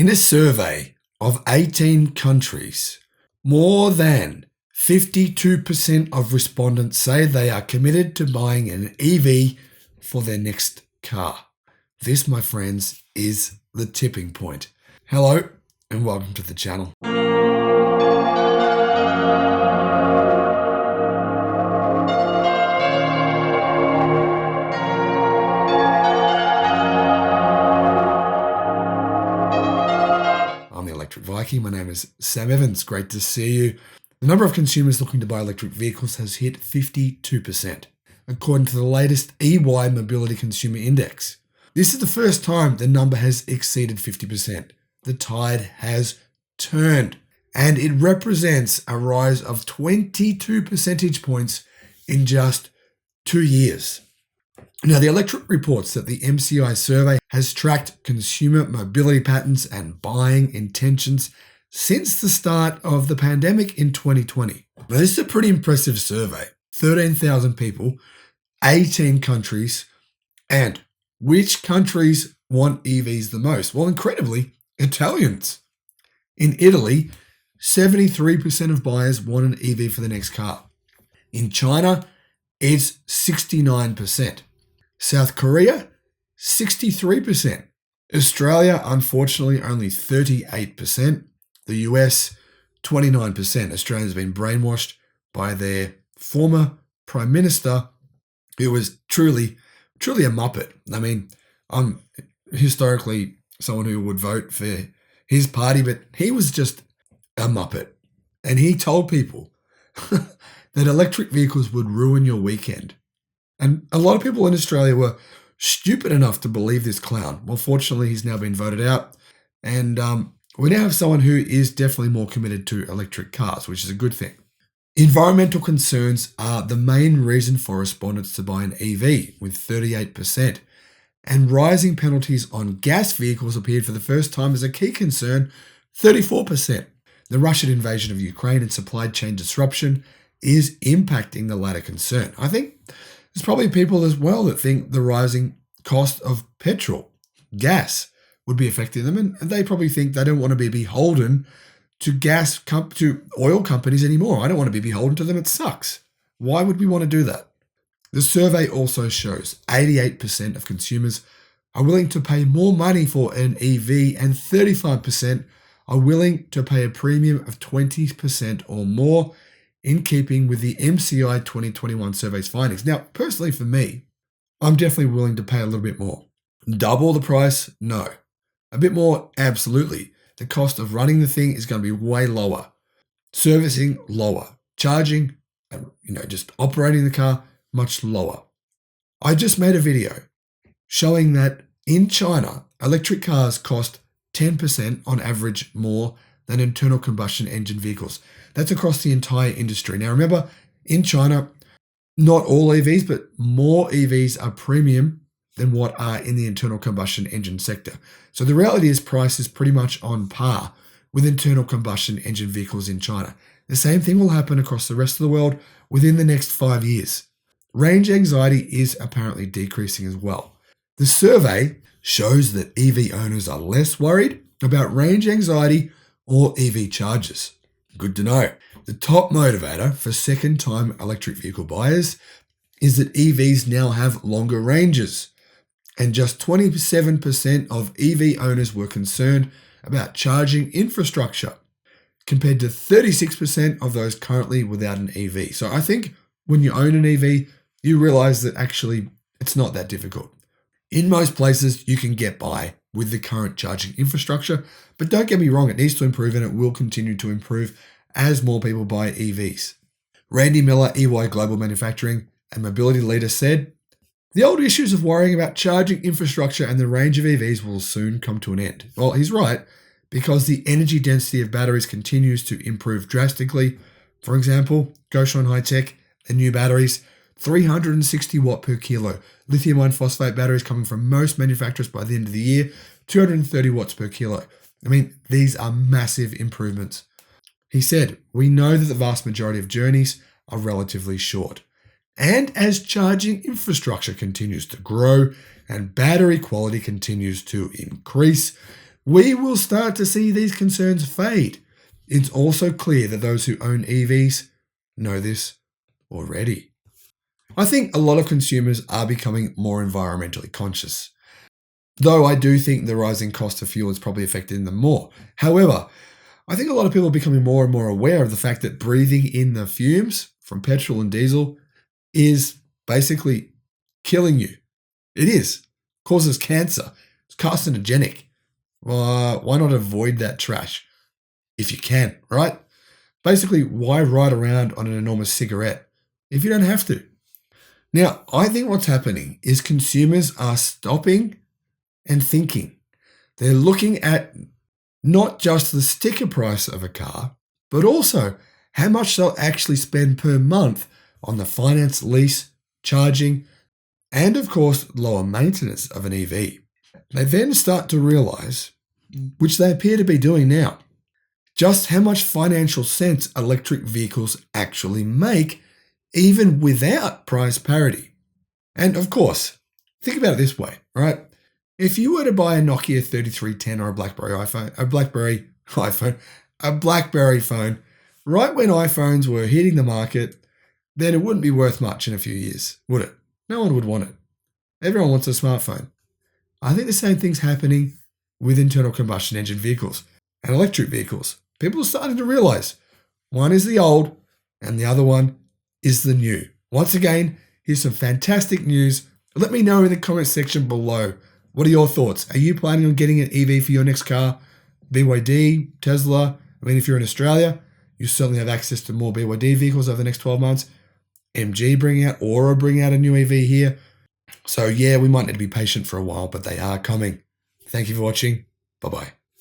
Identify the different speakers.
Speaker 1: In a survey of 18 countries, more than 52% of respondents say they are committed to buying an EV for their next car. This, my friends, is the tipping point. Hello and welcome to the channel. I'm the Electric Viking. My name is Sam Evans. Great to see you. The number of consumers looking to buy electric vehicles has hit 52%, according to the latest EY Mobility Consumer Index. This is the first time the number has exceeded 50%. The tide has turned, and it represents a rise of 22 percentage points in just 2 years. Now, the Electric reports that the MCI survey has tracked consumer mobility patterns and buying intentions since the start of the pandemic in 2020. Now, this is a pretty impressive survey. 13,000 people, 18 countries, and which countries want EVs the most? Well, incredibly, Italians. In Italy, 73% of buyers want an EV for the next car. In China, it's 69%. South Korea, 63%. Australia, unfortunately, only 38%. The US, 29%. Australia's been brainwashed by their former Prime Minister, who was truly a muppet. I mean, I'm historically someone who would vote for his party, but he was just a muppet. And he told people that electric vehicles would ruin your weekend. And a lot of people in Australia were stupid enough to believe this clown. Well, fortunately, he's now been voted out. And we now have someone who is definitely more committed to electric cars, which is a good thing. Environmental concerns are the main reason for respondents to buy an EV, with 38%. And rising penalties on gas vehicles appeared for the first time as a key concern, 34%. The Russian invasion of Ukraine and supply chain disruption is impacting the latter concern. I think there's probably people as well that think the rising cost of petrol, gas, would be affecting them, and they probably think they don't want to be beholden to to oil companies anymore. I don't want to be beholden to them. It sucks. Why would we want to do that? The survey also shows 88% of consumers are willing to pay more money for an EV, and 35% are willing to pay a premium of 20% or more, in keeping with the MCI 2021 survey's findings. Now, personally for me, I'm definitely willing to pay a little bit more. Double the price? No. A bit more? Absolutely. The cost of running the thing is going to be way lower. Servicing, lower. Charging, just operating the car, much lower. I just made a video showing that in China, electric cars cost 10% on average more than internal combustion engine vehicles. That's across the entire industry. Now remember, in China, not all EVs, but more EVs are premium than what are in the internal combustion engine sector. So the reality is price is pretty much on par with internal combustion engine vehicles in China. The same thing will happen across the rest of the world within the next 5 years. Range anxiety is apparently decreasing as well. The survey shows that EV owners are less worried about range anxiety or EV charges. Good to know. The top motivator for second-time electric vehicle buyers is that EVs now have longer ranges, and just 27% of EV owners were concerned about charging infrastructure, compared to 36% of those currently without an EV. So I think when you own an EV, you realize that actually it's not that difficult. In most places, you can get by with the current charging infrastructure, but don't get me wrong, it needs to improve, and it will continue to improve as more people buy EVs. Randy Miller, EY Global Manufacturing and Mobility Leader, said, "The old issues of worrying about charging infrastructure and the range of EVs will soon come to an end." Well, he's right, because the energy density of batteries continues to improve drastically. For example, Goshon High-Tech, the new batteries, 360 watt per kilo. Lithium iron phosphate batteries coming from most manufacturers by the end of the year, 230 watts per kilo. I mean, these are massive improvements. He said, "We know that the vast majority of journeys are relatively short. And as charging infrastructure continues to grow and battery quality continues to increase, we will start to see these concerns fade. It's also clear that those who own EVs know this already. I think a lot of consumers are becoming more environmentally conscious, though I do think the rising cost of fuel is probably affecting them more. However, I think a lot of people are becoming more and more aware of the fact that breathing in the fumes from petrol and diesel is basically killing you. It is. Causes cancer. It's carcinogenic. Why not avoid that trash if you can, right? Basically, why ride around on an enormous cigarette if you don't have to? Now, I think what's happening is consumers are stopping and thinking. They're looking at not just the sticker price of a car, but also how much they'll actually spend per month on the finance, lease, charging, and of course, lower maintenance of an EV. They then start to realize, which they appear to be doing now, just how much financial sense electric vehicles actually make, even without price parity. And of course, think about it this way, right? If you were to buy a Nokia 3310 or a BlackBerry phone, right when iPhones were hitting the market, then it wouldn't be worth much in a few years, would it? No one would want it. Everyone wants a smartphone. I think the same thing's happening with internal combustion engine vehicles and electric vehicles. People are starting to realize one is the old and the other one is the new. Once again, here's some fantastic news. Let me know in the comment section below. What are your thoughts? Are you planning on getting an EV for your next car? BYD, Tesla? I mean, if you're in Australia, you certainly have access to more BYD vehicles over the next 12 months. MG bringing out, Aura bringing out a new EV here. So yeah, we might need to be patient for a while, but they are coming. Thank you for watching. Bye-bye.